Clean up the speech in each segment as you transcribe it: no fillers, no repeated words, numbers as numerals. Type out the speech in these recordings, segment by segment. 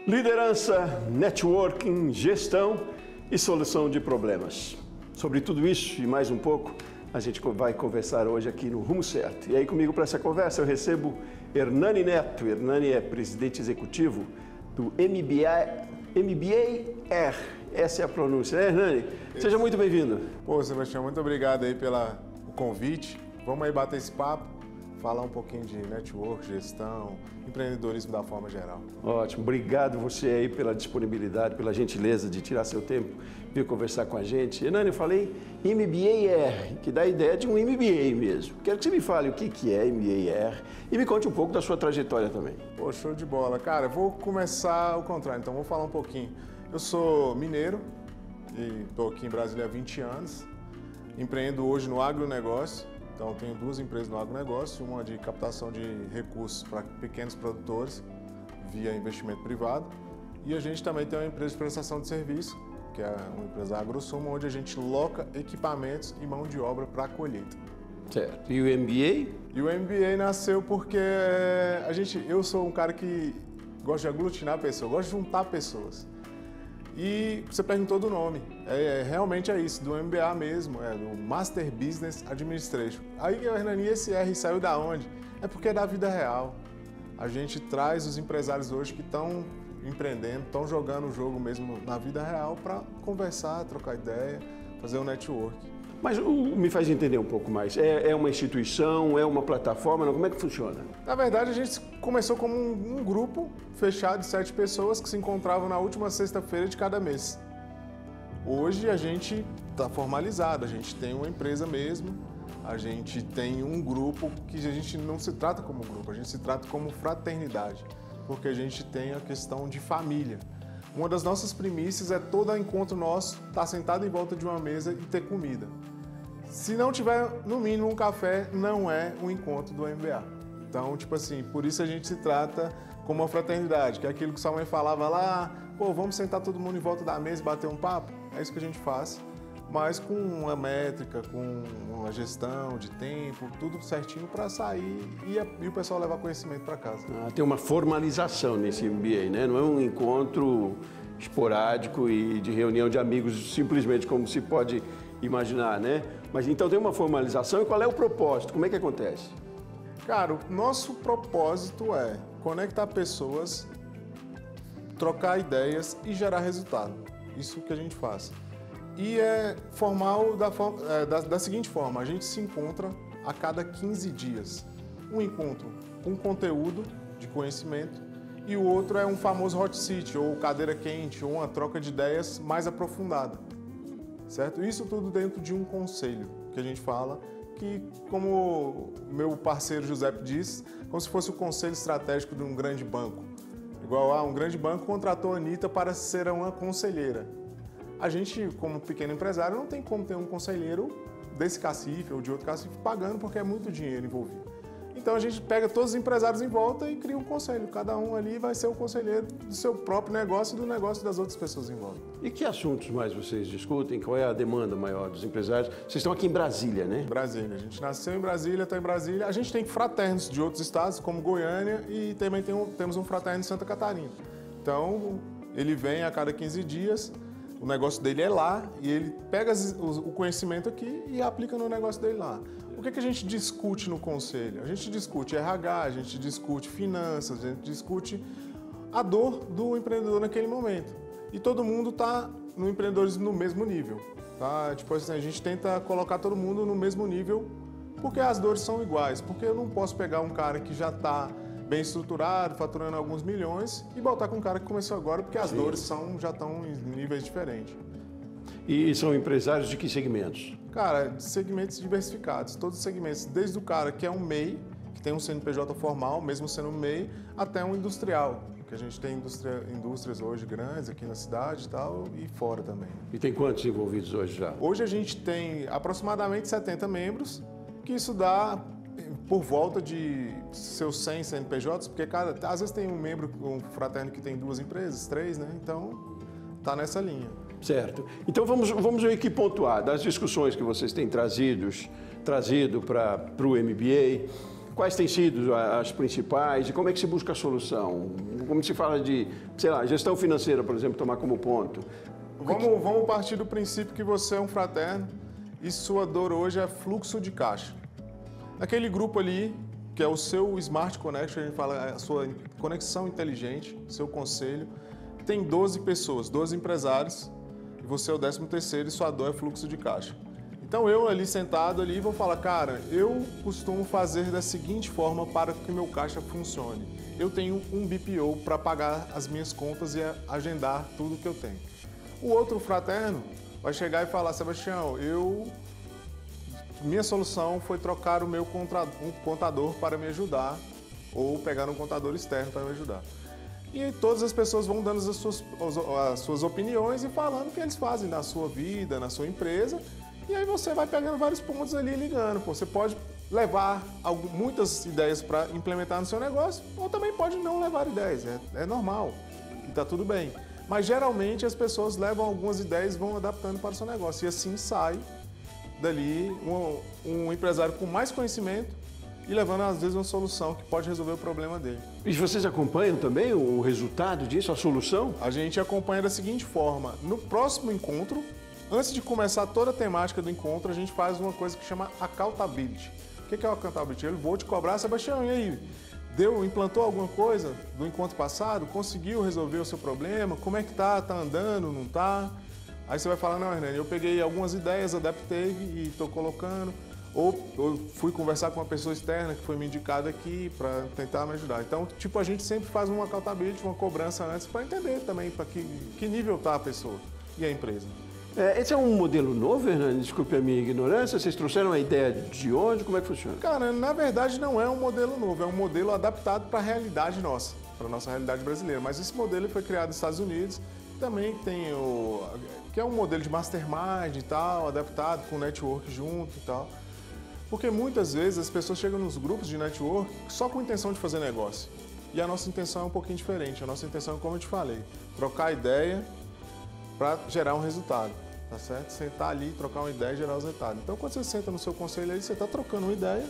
Liderança, networking, gestão e solução de problemas. Sobre tudo isso e mais um pouco, a gente vai conversar hoje aqui no Rumo Certo. E aí comigo para essa conversa eu recebo Hernani Neto. Hernani é presidente executivo do MBA-R. Essa é a pronúncia, né, Hernani? Seja muito bem-vindo. Pô, Sebastião, muito obrigado aí pelo convite. Vamos aí bater esse papo, falar um pouquinho de network, gestão, empreendedorismo da forma geral. Ótimo, obrigado você aí pela disponibilidade, pela gentileza de tirar seu tempo, vir conversar com a gente. Hernani, eu falei MBA-R, que dá a ideia de um MBA mesmo. Quero que você me fale o que é MBA-R e me conte um pouco da sua trajetória também. Pô, show de bola. Cara, eu vou começar ao contrário, então vou falar um pouquinho. Eu sou mineiro e estou aqui em Brasília há 20 anos. Empreendo hoje no agronegócio. Então, tenho duas empresas no agronegócio, uma de captação de recursos para pequenos produtores via investimento privado. E a gente também tem uma empresa de prestação de serviço, que é uma empresa AgroSumo, onde a gente loca equipamentos e mão de obra para a colheita. Certo. E o MBA? E o MBA nasceu porque eu sou um cara que gosta de aglutinar pessoas, gosta de juntar pessoas. E você perguntou do nome, realmente é isso, do MBA mesmo, do Master Business Administration. Aí, Hernani, esse R saiu da onde? É porque é da vida real. A gente traz os empresários hoje que estão empreendendo, estão jogando o jogo mesmo na vida real para conversar, trocar ideia, fazer um network. Mas me faz entender um pouco mais. É uma instituição, é uma plataforma, como é que funciona? Na verdade, a gente começou como um grupo fechado de 7 pessoas que se encontravam na última sexta-feira de cada mês. Hoje a gente está formalizado, a gente tem uma empresa mesmo, a gente tem um grupo que a gente não se trata como grupo, a gente se trata como fraternidade, porque a gente tem a questão de família. Uma das nossas primícias é todo encontro nosso estar sentado em volta de uma mesa e ter comida. Se não tiver, no mínimo, um café, não é um encontro do MBA. Então, tipo assim, por isso a gente se trata como uma fraternidade, que é aquilo que sua mãe falava lá, pô, vamos sentar todo mundo em volta da mesa e bater um papo? É isso que a gente faz, mas com uma métrica, com uma gestão de tempo, tudo certinho para sair e o pessoal levar conhecimento para casa. Tem uma formalização nesse MBA, né? Não é um encontro esporádico e de reunião de amigos simplesmente como se pode imaginar, né? Mas então tem uma formalização e qual é o propósito? Como é que acontece? Cara, o nosso propósito é conectar pessoas, trocar ideias e gerar resultado. Isso que a gente faz. E é formal da seguinte forma, a gente se encontra a cada 15 dias. Um encontro com conteúdo de conhecimento e o outro é um famoso hot seat, ou cadeira quente, ou uma troca de ideias mais aprofundada. Certo? Isso tudo dentro de um conselho, que a gente fala, que como meu parceiro Giuseppe diz, como se fosse o conselho estratégico de um grande banco. Igual um grande banco contratou a Anitta para ser uma conselheira. A gente, como pequeno empresário, não tem como ter um conselheiro desse cacife ou de outro cacife pagando, porque é muito dinheiro envolvido. Então a gente pega todos os empresários em volta e cria um conselho. Cada um ali vai ser o conselheiro do seu próprio negócio e do negócio das outras pessoas em volta. E que assuntos mais vocês discutem? Qual é a demanda maior dos empresários? Vocês estão aqui em Brasília, né? Brasília. A gente nasceu em Brasília, está em Brasília. A gente tem fraternos de outros estados, como Goiânia, e também temos um fraterno em Santa Catarina. Então, ele vem a cada 15 dias, o negócio dele é lá, e ele pega o conhecimento aqui e aplica no negócio dele lá. O que a gente discute no conselho? A gente discute RH, a gente discute finanças, a gente discute a dor do empreendedor naquele momento. E todo mundo está no empreendedorismo no mesmo nível. Tá? Tipo assim, a gente tenta colocar todo mundo no mesmo nível porque as dores são iguais. Porque eu não posso pegar um cara que já está bem estruturado, faturando alguns milhões, e botar com um cara que começou agora, porque as dores já estão em níveis diferentes. E são empresários de que segmentos? Cara, de segmentos diversificados, todos os segmentos, desde o cara que é um MEI, que tem um CNPJ formal, mesmo sendo um MEI, até um industrial, que a gente tem indústrias hoje grandes aqui na cidade e tal, e fora também. E tem quantos envolvidos hoje já? Hoje a gente tem aproximadamente 70 membros, que isso dá por volta de seus 100 CNPJs, porque às vezes tem um membro, um fraterno que tem 2 empresas, 3, né? Então, tá nessa linha. Certo. Então vamos aqui pontuar das discussões que vocês têm trazido para o MBA. quais têm sido as principais e como é que se busca a solução? Como se fala de, sei lá, gestão financeira, por exemplo, tomar como ponto. Vamos partir do princípio que você é um fraterno e sua dor hoje é fluxo de caixa. Aquele grupo ali, que é o seu Smart Connection, a gente fala a sua conexão inteligente, seu conselho, tem 12 pessoas, 12 empresários, e você é o 13º e sua dor é fluxo de caixa. Então eu ali sentado ali vou falar, cara, eu costumo fazer da seguinte forma para que meu caixa funcione. Eu tenho um BPO para pagar as minhas contas e agendar tudo que eu tenho. O outro fraterno vai chegar e falar, Sebastião, minha solução foi trocar o meu contador para me ajudar ou pegar um contador externo para me ajudar. E todas as pessoas vão dando as suas opiniões e falando o que eles fazem na sua vida, na sua empresa. E aí você vai pegando vários pontos ali e ligando. Você pode levar muitas ideias para implementar no seu negócio ou também pode não levar ideias. É normal e está tudo bem. Mas geralmente as pessoas levam algumas ideias e vão adaptando para o seu negócio. E assim sai dali um empresário com mais conhecimento e levando às vezes uma solução que pode resolver o problema dele. E vocês acompanham também o resultado disso, a solução? A gente acompanha da seguinte forma, no próximo encontro, antes de começar toda a temática do encontro, a gente faz uma coisa que chama accountability. O que é o accountability? Eu vou te cobrar, Sebastião, e aí? Implantou alguma coisa do encontro passado? Conseguiu resolver o seu problema? Como é que tá? Tá andando? Não tá? Aí você vai falar, não, Hernani, eu peguei algumas ideias, adaptei e estou colocando. Ou eu fui conversar com uma pessoa externa que foi me indicada aqui para tentar me ajudar. Então, tipo, a gente sempre faz uma accountability, uma cobrança antes para entender também para que nível tá a pessoa e a empresa. Esse é um modelo novo, Hernani? Desculpe a minha ignorância. Vocês trouxeram a ideia de onde? Como é que funciona? Cara, na verdade não é um modelo novo, é um modelo adaptado para a realidade nossa, para a nossa realidade brasileira. Mas esse modelo foi criado nos Estados Unidos. Também tem que é um modelo de mastermind e tal, adaptado com network junto e tal. Porque muitas vezes as pessoas chegam nos grupos de network só com a intenção de fazer negócio. E a nossa intenção é um pouquinho diferente. A nossa intenção é, como eu te falei, trocar ideia para gerar um resultado. Tá certo? Sentar ali, trocar uma ideia e gerar os resultados. Então, quando você senta no seu conselho aí, você está trocando uma ideia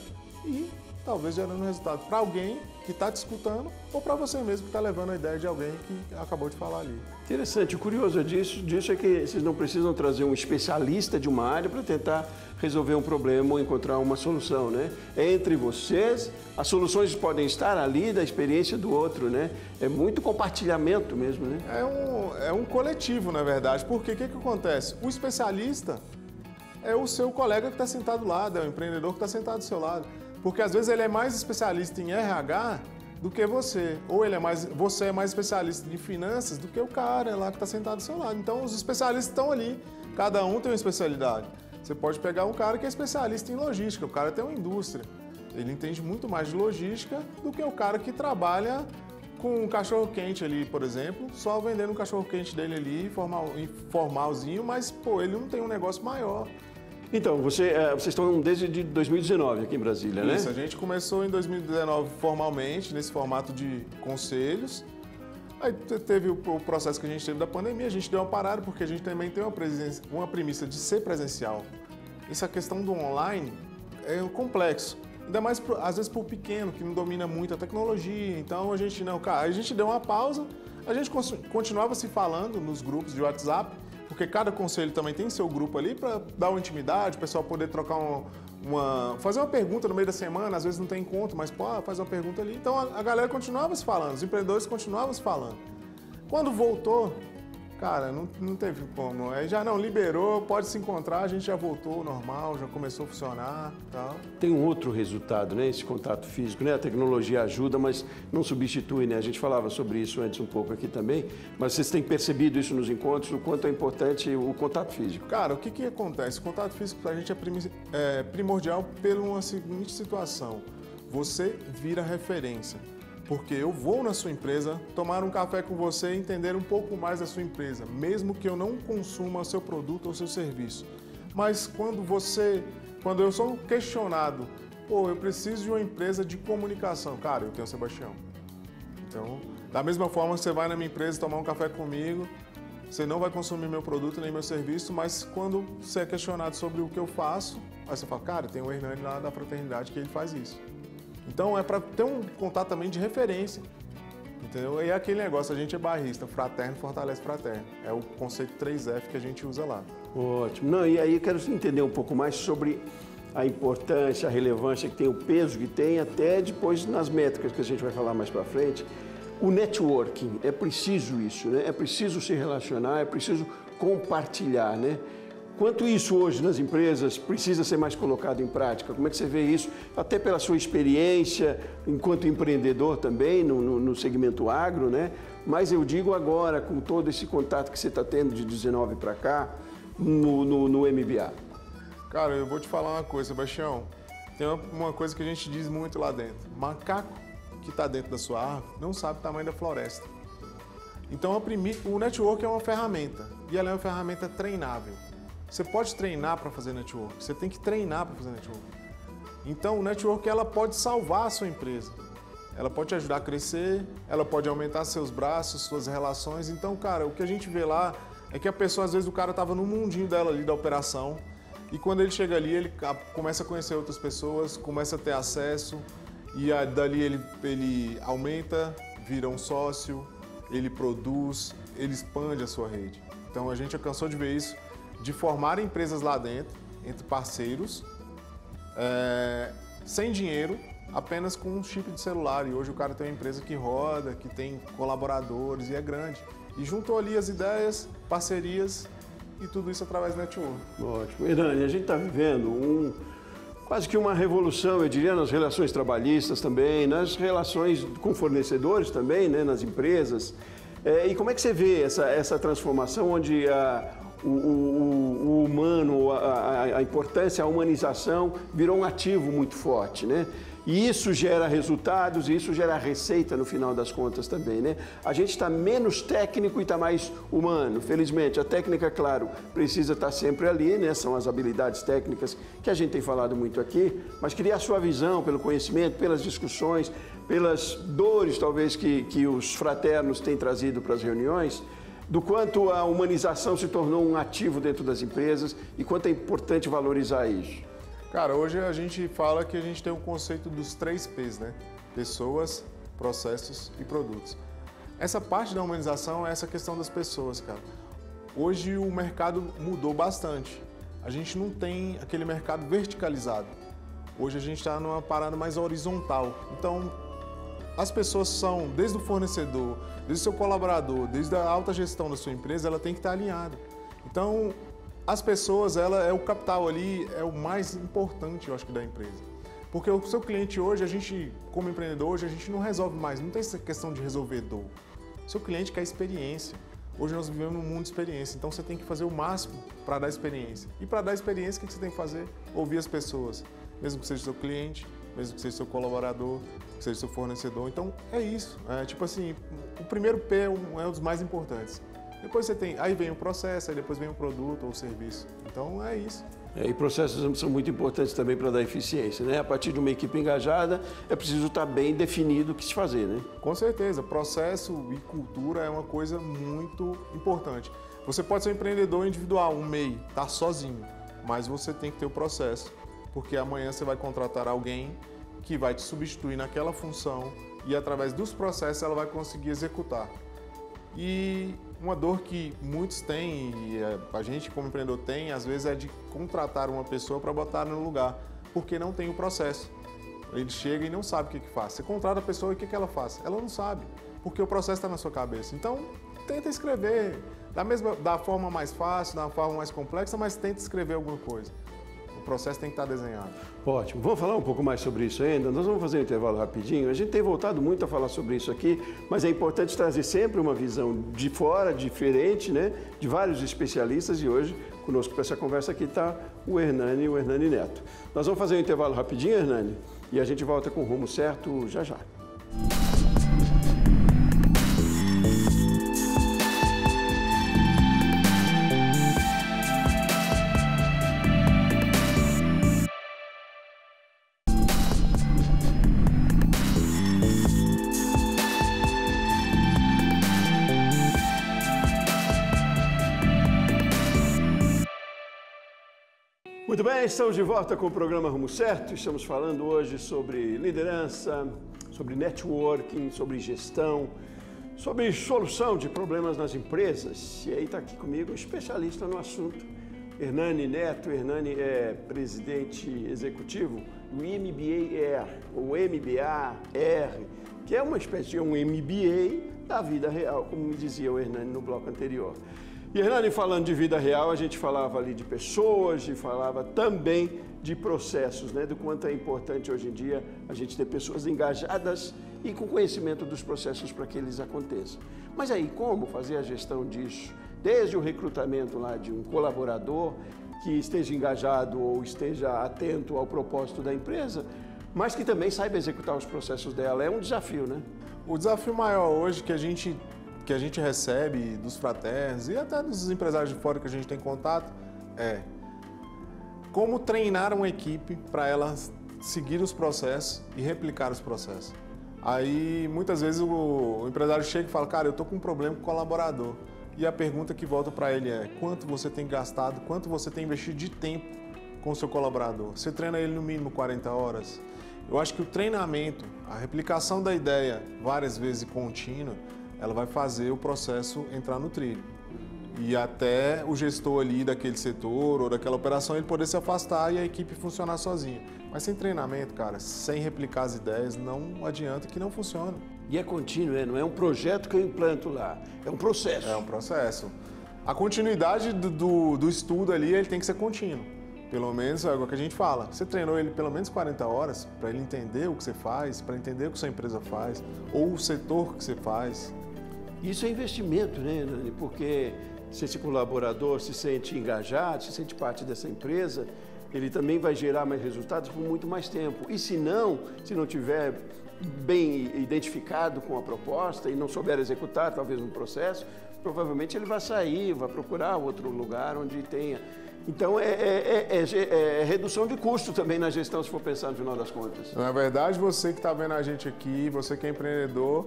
e talvez gerando um resultado para alguém que está te escutando ou para você mesmo que está levando a ideia de alguém que acabou de falar ali. Interessante. O curioso disso é que vocês não precisam trazer um especialista de uma área para tentar resolver um problema ou encontrar uma solução, né? É entre vocês, as soluções podem estar ali da experiência do outro, né? É muito compartilhamento mesmo, né? É um coletivo, na verdade, porque o que acontece? O especialista é o seu colega que está sentado do lado, é o empreendedor que está sentado do seu lado. Porque às vezes ele é mais especialista em RH do que você. Ou você é mais especialista em finanças do que o cara lá que está sentado do seu lado. Então os especialistas estão ali, cada um tem uma especialidade. Você pode pegar um cara que é especialista em logística, o cara tem uma indústria. Ele entende muito mais de logística do que o cara que trabalha com um cachorro-quente ali, por exemplo, só vendendo um cachorro-quente dele ali, formalzinho, mas pô, ele não tem um negócio maior. Então, vocês estão desde 2019 aqui em Brasília, né? Isso, a gente começou em 2019 formalmente, nesse formato de conselhos. Aí teve o processo que a gente teve da pandemia, a gente deu uma parada porque a gente também tem uma premissa de ser presencial. Essa questão do online é complexo, ainda mais às vezes para o pequeno, que não domina muito a tecnologia. Então a gente deu uma pausa, a gente continuava se falando nos grupos de WhatsApp, porque cada conselho também tem seu grupo ali para dar uma intimidade, o pessoal poder trocar fazer uma pergunta no meio da semana, às vezes não tem encontro, mas faz uma pergunta ali. Então a galera continuava se falando, os empreendedores continuavam se falando. Quando voltou, cara, não teve como. Aí já não liberou, pode se encontrar, a gente já voltou normal, já começou a funcionar e tal. Tem um outro resultado, né? Esse contato físico, né? A tecnologia ajuda, mas não substitui, né? A gente falava sobre isso antes um pouco aqui também, mas vocês têm percebido isso nos encontros, o quanto é importante o contato físico. Cara, o que acontece? O contato físico pra gente é primordial pela uma seguinte situação. Você vira referência. Porque eu vou na sua empresa tomar um café com você e entender um pouco mais da sua empresa, mesmo que eu não consuma o seu produto ou seu serviço. Mas quando eu sou questionado, eu preciso de uma empresa de comunicação. Cara, eu tenho o Sebastião. Então, da mesma forma, você vai na minha empresa tomar um café comigo, você não vai consumir meu produto nem meu serviço, mas quando você é questionado sobre o que eu faço, aí você fala, cara, tem o Hernani lá da fraternidade que ele faz isso. Então é para ter um contato também de referência, entendeu? E é aquele negócio, a gente é bairrista, fraterno fortalece fraterno. É o conceito 3F que a gente usa lá. Ótimo. Não, e aí eu quero entender um pouco mais sobre a importância, a relevância que tem, o peso que tem, até depois nas métricas que a gente vai falar mais para frente. O networking, é preciso isso, né? É preciso se relacionar, é preciso compartilhar, né? Quanto isso hoje nas empresas precisa ser mais colocado em prática? Como é que você vê isso? Até pela sua experiência enquanto empreendedor também no segmento agro, né? Mas eu digo agora, com todo esse contato que você está tendo de 19 para cá, no MBA. Cara, eu vou te falar uma coisa, Sebastião. Tem uma coisa que a gente diz muito lá dentro. Macaco que está dentro da sua árvore não sabe o tamanho da floresta. Então, o network é uma ferramenta e ela é uma ferramenta treinável. Você pode treinar para fazer network, você tem que treinar para fazer network. Então, o network ela pode salvar a sua empresa. Ela pode te ajudar a crescer, ela pode aumentar seus braços, suas relações. Então, cara, o que a gente vê lá é que a pessoa, às vezes, o cara estava no mundinho dela ali da operação e quando ele chega ali, ele começa a conhecer outras pessoas, começa a ter acesso e dali ele aumenta, vira um sócio, ele produz, ele expande a sua rede. Então, a gente cansou de ver isso, de formar empresas lá dentro, entre parceiros, sem dinheiro, apenas com um chip de celular. E hoje o cara tem uma empresa que roda, que tem colaboradores e é grande. E juntou ali as ideias, parcerias e tudo isso através do network. Ótimo. Hernani, a gente está vivendo quase que uma revolução, eu diria, nas relações trabalhistas também, nas relações com fornecedores também, né, nas empresas. E como é que você vê essa transformação onde o humano, a importância, a humanização virou um ativo muito forte, né? E isso gera resultados, e isso gera receita no final das contas também, né? A gente está menos técnico e está mais humano. Felizmente, a técnica, claro, precisa estar sempre ali, né? São as habilidades técnicas que a gente tem falado muito aqui, mas queria a sua visão pelo conhecimento, pelas discussões, pelas dores, talvez, que os fraternos têm trazido para as reuniões, do quanto a humanização se tornou um ativo dentro das empresas e quanto é importante valorizar isso. Cara, hoje a gente fala que a gente tem o conceito dos 3 P's, né? Pessoas, processos e produtos. Essa parte da humanização é essa questão das pessoas, cara. Hoje o mercado mudou bastante. A gente não tem aquele mercado verticalizado. Hoje a gente está numa parada mais horizontal. Então, as pessoas são, desde o fornecedor, desde o seu colaborador, desde a alta gestão da sua empresa, ela tem que estar alinhada. Então, as pessoas, ela é o capital ali, é o mais importante, eu acho, da empresa. Porque o seu cliente hoje, a gente, como empreendedor, hoje a gente não resolve mais, não tem essa questão de resolvedor. O seu cliente quer experiência. Hoje nós vivemos num mundo de experiência, então você tem que fazer o máximo para dar experiência. E para dar experiência, o que você tem que fazer? Ouvir as pessoas, mesmo que seja seu cliente, mesmo que seja seu colaborador, que seja seu fornecedor. Então, é isso. Tipo assim, o primeiro P é um dos mais importantes. Depois você tem, aí vem o processo, aí depois vem o produto ou o serviço. Então é isso. E processos são muito importantes também para dar eficiência, né? A partir de uma equipe engajada, é preciso estar bem definido o que se fazer, né? Com certeza, processo e cultura é uma coisa muito importante. Você pode ser um empreendedor individual, um MEI, tá sozinho, mas você tem que ter o processo, porque amanhã você vai contratar alguém que vai te substituir naquela função e através dos processos ela vai conseguir executar. E uma dor que muitos têm, e a gente como empreendedor tem, às vezes é de contratar uma pessoa para botar no lugar, porque não tem o processo. Ele chega e não sabe o que faz. Você contrata a pessoa e o que ela faz? Ela não sabe, porque o processo está na sua cabeça. Então, tenta escrever, da forma mais fácil, da forma mais complexa, mas tenta escrever alguma coisa. O processo tem que estar desenhado. Ótimo. Vamos falar um pouco mais sobre isso ainda? Nós vamos fazer um intervalo rapidinho. A gente tem voltado muito a falar sobre isso aqui, mas é importante trazer sempre uma visão de fora, diferente, né? De vários especialistas, e hoje, conosco para essa conversa aqui está o Hernani Neto. Nós vamos fazer um intervalo rapidinho, Hernani, e a gente volta com o Rumo Certo já já. Muito bem, estamos de volta com o programa Rumo Certo. Estamos falando hoje sobre liderança, sobre networking, sobre gestão, sobre solução de problemas nas empresas. E aí está aqui comigo um especialista no assunto, Hernani Neto. Hernani é presidente executivo do MBA-R, ou MBA-R, que é uma espécie de um MBA da vida real, como me dizia o Hernani no bloco anterior. E Hernani, falando de vida real, a gente falava ali de pessoas e falava também de processos, né? Do quanto é importante hoje em dia a gente ter pessoas engajadas e com conhecimento dos processos para que eles aconteçam. Mas aí, como fazer a gestão disso? Desde o recrutamento lá de um colaborador que esteja engajado ou esteja atento ao propósito da empresa, mas que também saiba executar os processos dela. É um desafio, né? O desafio maior hoje que a gente recebe dos fraternos e até dos empresários de fora que a gente tem contato é como treinar uma equipe para ela seguir os processos e replicar os processos. Aí, muitas vezes, o empresário chega e fala, cara, eu estou com um problema com o colaborador. E a pergunta que volta para ele é, quanto você tem gastado, quanto você tem investido de tempo com o seu colaborador? Você treina ele no mínimo 40 horas? Eu acho que o treinamento, a replicação da ideia várias vezes contínua, ela vai fazer o processo entrar no trilho. E até o gestor ali daquele setor ou daquela operação, ele poder se afastar e a equipe funcionar sozinha. Mas sem treinamento, cara, sem replicar as ideias, não adianta que não funciona. E é contínuo, né? Não é um projeto que eu implanto lá, é um processo. É um processo. A continuidade do estudo ali, ele tem que ser contínuo. Pelo menos é o que a gente fala. Você treinou ele pelo menos 40 horas para ele entender o que você faz, para entender o que sua empresa faz, ou o setor que você faz. Isso é investimento, né, Nani? Porque se esse colaborador se sente engajado, se sente parte dessa empresa, ele também vai gerar mais resultados por muito mais tempo. E se não tiver bem identificado com a proposta e não souber executar talvez um processo, provavelmente ele vai sair, vai procurar outro lugar onde tenha. Então é redução de custo também na gestão, se for pensar no final das contas. Na verdade, você que está vendo a gente aqui, você que é empreendedor,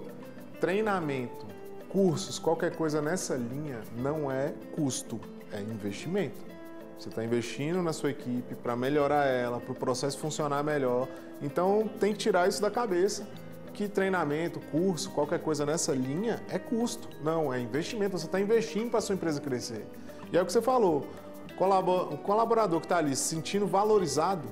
treinamento, cursos, qualquer coisa nessa linha não é custo, é investimento. Você está investindo na sua equipe para melhorar ela, para o processo funcionar melhor. Então tem que tirar isso da cabeça, que treinamento, curso, qualquer coisa nessa linha é custo. Não, é investimento. Você está investindo para a sua empresa crescer. E é o que você falou, o colaborador que está ali se sentindo valorizado,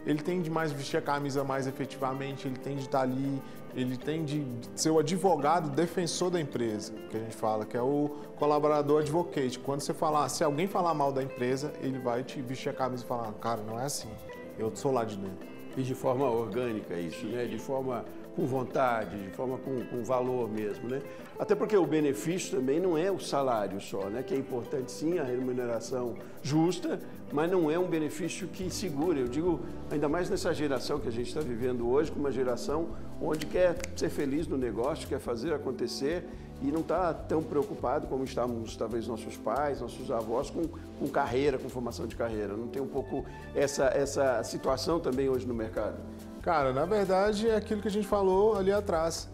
ele tem de mais vestir a camisa mais efetivamente, ele tem de estar ali, ele tem de ser o advogado defensor da empresa, que a gente fala, que é o colaborador advocate. Quando você falar, se alguém falar mal da empresa, ele vai te vestir a camisa e falar, cara, não é assim, eu sou lá de dentro. E de forma orgânica isso, né? De forma com vontade, de forma com valor mesmo, né? Até porque o benefício também não é o salário só, né? Que é importante sim, a remuneração justa, mas não é um benefício que segura. Eu digo, ainda mais nessa geração que a gente está vivendo hoje, com uma geração onde quer ser feliz no negócio, quer fazer acontecer e não está tão preocupado como estávamos, talvez, nossos pais, nossos avós, com carreira, com formação de carreira. Não tem um pouco essa situação também hoje no mercado? Cara, na verdade é aquilo que a gente falou ali atrás.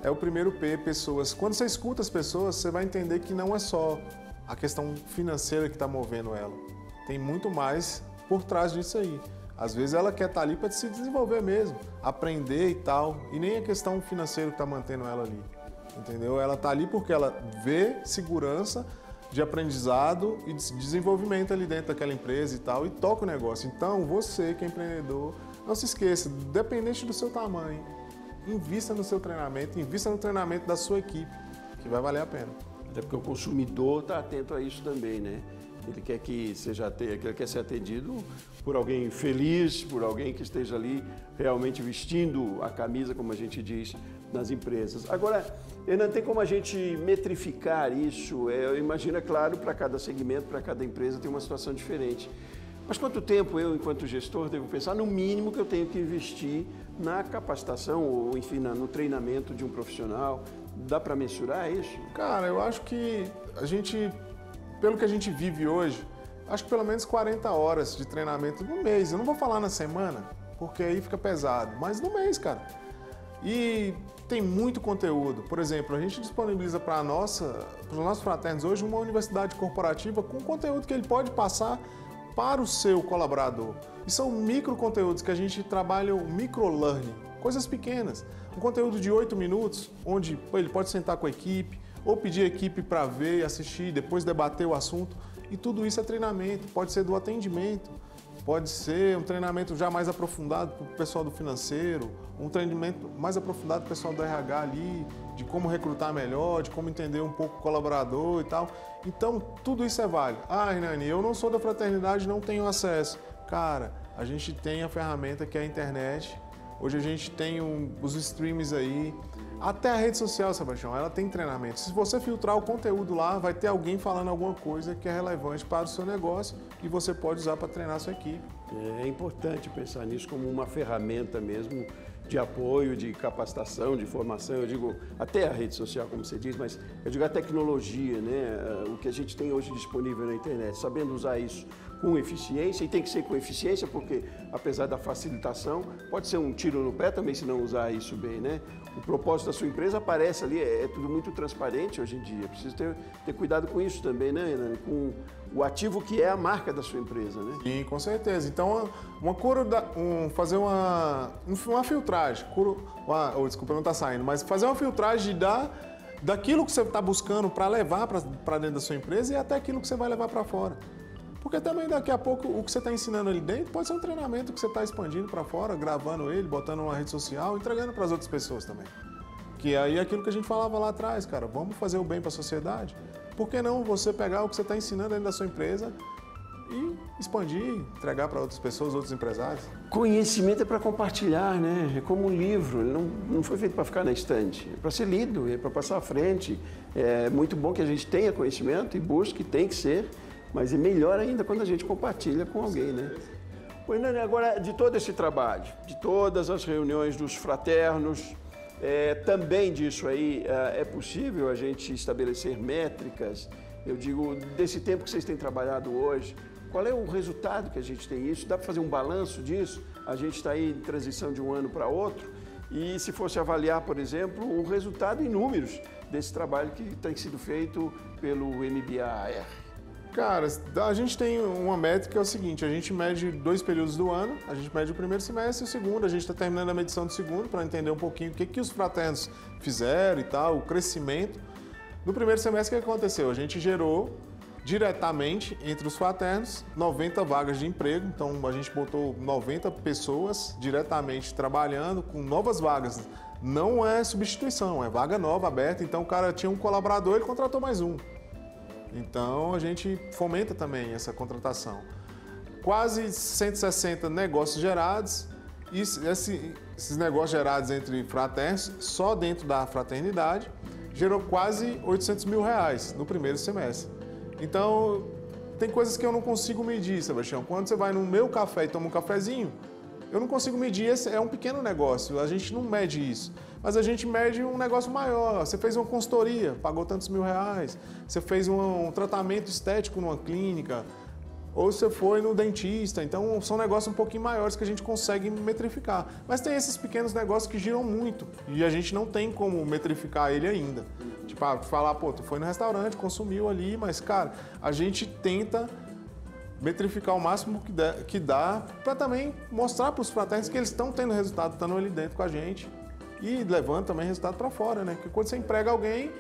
É o primeiro P, pessoas. Quando você escuta as pessoas, você vai entender que não é só a questão financeira que está movendo ela. Tem muito mais por trás disso aí. Às vezes ela quer estar ali para se desenvolver mesmo, aprender e tal. E nem a questão financeira que está mantendo ela ali. Entendeu? Ela está ali porque ela vê segurança de aprendizado e de desenvolvimento ali dentro daquela empresa e tal, e toca o negócio. Então, você que é empreendedor, não se esqueça, dependente do seu tamanho, invista no seu treinamento, invista no treinamento da sua equipe, que vai valer a pena. Até porque o consumidor está atento a isso também, né? Ele quer que ele quer ser atendido por alguém feliz, por alguém que esteja ali realmente vestindo a camisa, como a gente diz, nas empresas. Agora, Hernan, tem como a gente metrificar isso? Eu imagino, é claro, para cada segmento, para cada empresa tem uma situação diferente. Mas quanto tempo eu, enquanto gestor, devo pensar no mínimo que eu tenho que investir na capacitação ou, enfim, no treinamento de um profissional? Dá para mensurar isso? Cara, eu acho que pelo que a gente vive hoje, acho que pelo menos 40 horas de treinamento no mês. Eu não vou falar na semana, porque aí fica pesado, mas no mês, cara. E tem muito conteúdo. Por exemplo, a gente disponibiliza para os nossos fraternos hoje uma universidade corporativa com conteúdo que ele pode passar para o seu colaborador. E são micro conteúdos que a gente trabalha o micro-learning, coisas pequenas. Um conteúdo de 8 minutos, onde ele pode sentar com a equipe, ou pedir a equipe para ver, assistir, depois debater o assunto. E tudo isso é treinamento, pode ser do atendimento, pode ser um treinamento já mais aprofundado para o pessoal do financeiro, um treinamento mais aprofundado para o pessoal do RH ali, de como recrutar melhor, de como entender um pouco o colaborador e tal. Então, tudo isso é válido. Ah, Hernani, eu não sou da fraternidade, não tenho acesso. Cara, a gente tem a ferramenta que é a internet. Hoje a gente tem os streams aí. Até a rede social, Sebastião, ela tem treinamento. Se você filtrar o conteúdo lá, vai ter alguém falando alguma coisa que é relevante para o seu negócio e você pode usar para treinar a sua equipe. É importante pensar nisso como uma ferramenta mesmo de apoio, de capacitação, de formação. Eu digo até a rede social, como você diz, mas eu digo a tecnologia, né? O que a gente tem hoje disponível na internet, sabendo usar isso com eficiência, e tem que ser com eficiência, porque apesar da facilitação, pode ser um tiro no pé também se não usar isso bem, né? O propósito da sua empresa aparece ali, é tudo muito transparente hoje em dia. Precisa ter cuidado com isso também, né, Hernani? Com o ativo que é a marca da sua empresa, né? Sim, com certeza. Então, fazer uma filtragem, desculpa, não está saindo, mas fazer uma filtragem daquilo que você está buscando para levar para dentro da sua empresa e até aquilo que você vai levar para fora. Porque também daqui a pouco o que você está ensinando ali dentro pode ser um treinamento que você está expandindo para fora, gravando ele, botando numa rede social, entregando para as outras pessoas também. Que aí é aquilo que a gente falava lá atrás, cara, vamos fazer o bem para a sociedade. Por que não você pegar o que você está ensinando dentro da sua empresa e expandir, entregar para outras pessoas, outros empresários? Conhecimento é para compartilhar, né? É como um livro, ele não foi feito para ficar na estante, é para ser lido, é para passar à frente. É muito bom que a gente tenha conhecimento e busque, tem que ser, mas é melhor ainda quando a gente compartilha com alguém, né? Pois, Hernani, agora, de todo esse trabalho, de todas as reuniões dos fraternos, também disso aí, é possível a gente estabelecer métricas, eu digo, desse tempo que vocês têm trabalhado hoje, qual é o resultado que a gente tem isso? Dá para fazer um balanço disso? A gente está aí em transição de um ano para outro, e se fosse avaliar, por exemplo, o resultado em números desse trabalho que tem sido feito pelo MBAR. Cara, a gente tem uma métrica que é o seguinte, a gente mede 2 períodos do ano, a gente mede o primeiro semestre e o segundo, a gente está terminando a medição do segundo para entender um pouquinho o que os fraternos fizeram e tal, o crescimento. No primeiro semestre, o que aconteceu? A gente gerou diretamente entre os fraternos 90 vagas de emprego, então a gente botou 90 pessoas diretamente trabalhando com novas vagas. Não é substituição, é vaga nova, aberta, então o cara tinha um colaborador, ele contratou mais um. Então, a gente fomenta também essa contratação. Quase 160 negócios gerados, e esses negócios gerados entre fraternos, só dentro da fraternidade, gerou quase R$800 mil no primeiro semestre. Então, tem coisas que eu não consigo medir, Sebastião. Quando você vai no meu café e toma um cafezinho, eu não consigo medir, esse é um pequeno negócio, a gente não mede isso. Mas a gente mede um negócio maior. Você fez uma consultoria, pagou tantos R$1.000. Você fez um tratamento estético numa clínica. Ou você foi no dentista. Então, são negócios um pouquinho maiores que a gente consegue metrificar. Mas tem esses pequenos negócios que giram muito. E a gente não tem como metrificar ele ainda. Tipo, falar, pô, tu foi no restaurante, consumiu ali. Mas, cara, a gente tenta metrificar o máximo que dá para também mostrar para os fraternos que eles estão tendo resultado, estando ali dentro com a gente. E levando também resultado para fora, né? Porque quando você emprega alguém,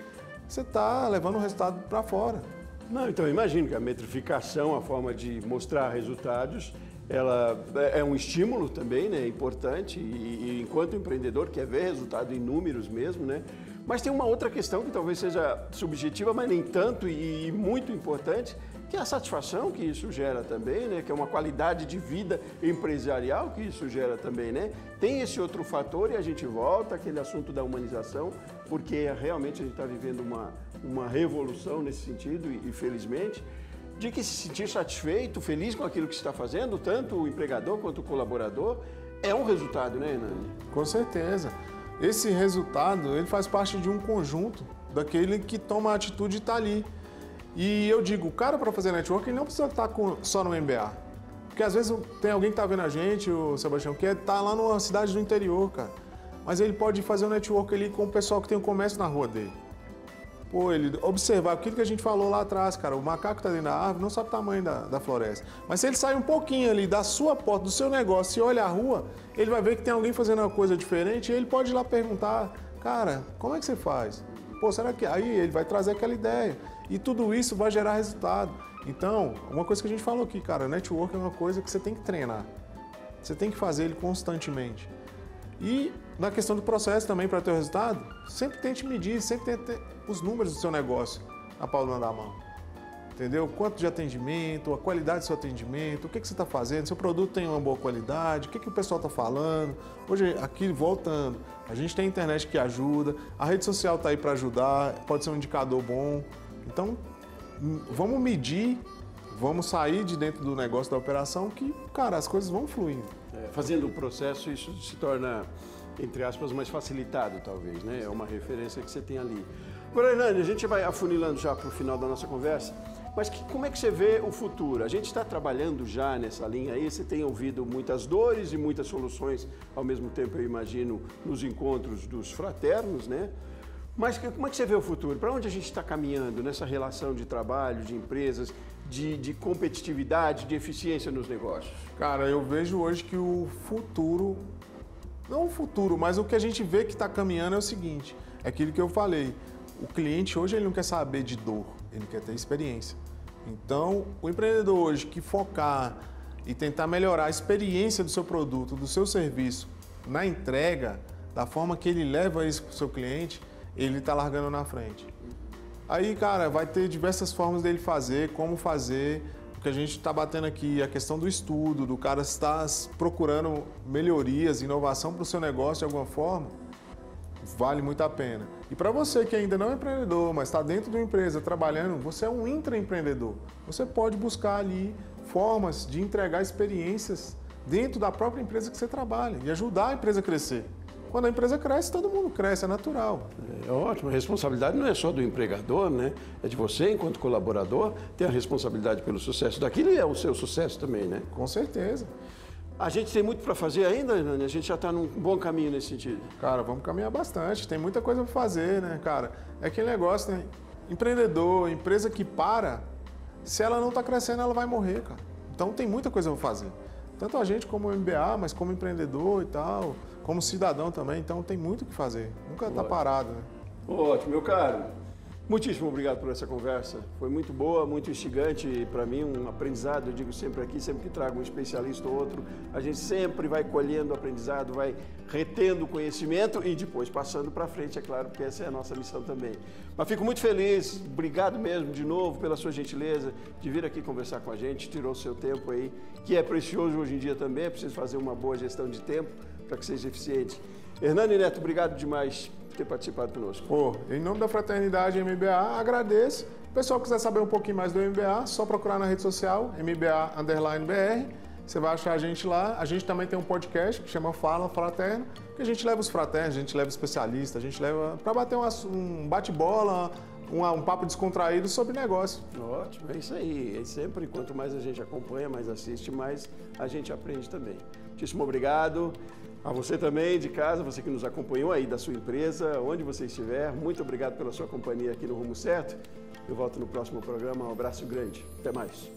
você está levando o resultado para fora. Não, então eu imagino que a metrificação, a forma de mostrar resultados, ela é um estímulo também, né? Importante. E enquanto empreendedor quer ver resultado em números mesmo, né? Mas tem uma outra questão que talvez seja subjetiva, mas nem tanto e muito importante, que é a satisfação que isso gera também, né? Que é uma qualidade de vida empresarial que isso gera também, né? Tem esse outro fator e a gente volta àquele assunto da humanização, porque realmente a gente está vivendo uma revolução nesse sentido e felizmente, de que se sentir satisfeito, feliz com aquilo que está fazendo, tanto o empregador quanto o colaborador, é um resultado, né, Hernani? Com certeza. Esse resultado, ele faz parte de um conjunto daquele que toma a atitude de estar ali. E eu digo, o cara para fazer networking não precisa estar só no MBA. Porque às vezes tem alguém que está vendo a gente, o Sebastião, que está lá numa cidade do interior, cara. Mas ele pode fazer um network ali com o pessoal que tem um comércio na rua dele. Pô, ele observar aquilo que a gente falou lá atrás, cara. O macaco está dentro da árvore, não sabe o tamanho da floresta. Mas se ele sair um pouquinho ali da sua porta, do seu negócio, e olha a rua, ele vai ver que tem alguém fazendo uma coisa diferente e ele pode ir lá perguntar, cara, como é que você faz? Pô, será que... Aí ele vai trazer aquela ideia. E tudo isso vai gerar resultado. Então, uma coisa que a gente falou aqui, cara, network é uma coisa que você tem que treinar. Você tem que fazer ele constantemente. E na questão do processo também, para ter o resultado, sempre tente medir, sempre tente ter os números do seu negócio na palma da mão. Entendeu? Quanto de atendimento, a qualidade do seu atendimento, o que você está fazendo, seu produto tem uma boa qualidade, o que o pessoal está falando. Hoje, aqui voltando, a gente tem a internet que ajuda, a rede social está aí para ajudar, pode ser um indicador bom. Então, vamos medir, vamos sair de dentro do negócio da operação que, cara, as coisas vão fluindo. Fazendo o processo, isso se torna, entre aspas, mais facilitado, talvez, né? É uma referência que você tem ali. Agora, Hernani, a gente vai afunilando já para o final da nossa conversa, mas como é que você vê o futuro? A gente está trabalhando já nessa linha aí, você tem ouvido muitas dores e muitas soluções, ao mesmo tempo, eu imagino, nos encontros dos fraternos, né? Mas como é que você vê o futuro? Para onde a gente está caminhando nessa relação de trabalho, de empresas, de competitividade, de eficiência nos negócios? Cara, eu vejo hoje que o futuro, não o futuro, mas o que a gente vê que está caminhando é o seguinte, é aquilo que eu falei, o cliente hoje ele não quer saber de dor, ele quer ter experiência. Então, o empreendedor hoje que focar e tentar melhorar a experiência do seu produto, do seu serviço, na entrega, da forma que ele leva isso para o seu cliente, ele está largando na frente. Aí, cara, vai ter diversas formas dele fazer, como fazer, o que a gente está batendo aqui, a questão do estudo, do cara estar procurando melhorias, inovação para o seu negócio de alguma forma, vale muito a pena. E para você que ainda não é empreendedor, mas está dentro de uma empresa trabalhando, você é um intraempreendedor. Você pode buscar ali formas de entregar experiências dentro da própria empresa que você trabalha e ajudar a empresa a crescer. Quando a empresa cresce, todo mundo cresce, é natural. É ótimo, a responsabilidade não é só do empregador, né? É de você, enquanto colaborador, ter a responsabilidade pelo sucesso daquilo e é o seu sucesso também, né? Com certeza. A gente tem muito para fazer ainda, Hernani? A gente já está num bom caminho nesse sentido. Cara, vamos caminhar bastante, tem muita coisa para fazer, né, cara? É aquele negócio, né? Empreendedor, empresa que para, se ela não está crescendo, ela vai morrer, cara. Então tem muita coisa para fazer. Tanto a gente como MBA, mas como empreendedor e tal, como cidadão também, então tem muito o que fazer. Nunca está parado, né? Ótimo, meu caro. Muitíssimo obrigado por essa conversa. Foi muito boa, muito instigante e para mim um aprendizado. Eu digo sempre aqui, sempre que trago um especialista ou outro, a gente sempre vai colhendo aprendizado, vai retendo conhecimento e depois passando para frente, é claro, porque essa é a nossa missão também. Mas fico muito feliz, obrigado mesmo de novo pela sua gentileza de vir aqui conversar com a gente, tirou o seu tempo aí, que é precioso hoje em dia também, é preciso fazer uma boa gestão de tempo para que seja eficiente. Hernani Neto, obrigado demais por ter participado conosco. Pô, em nome da Fraternidade MBA, agradeço. O pessoal quiser saber um pouquinho mais do MBA, só procurar na rede social, MBA_BR. Você vai achar a gente lá. A gente também tem um podcast que chama Fala Fraterno, que a gente leva os fraternos, a gente leva especialistas, a gente leva para bater um bate-bola, um papo descontraído sobre negócio. Ótimo, é isso aí. E sempre, quanto mais a gente acompanha, mais assiste, mais a gente aprende também. Muitíssimo obrigado. A você também, de casa, você que nos acompanhou aí da sua empresa, onde você estiver, muito obrigado pela sua companhia aqui no Rumo Certo. Eu volto no próximo programa. Um abraço grande. Até mais.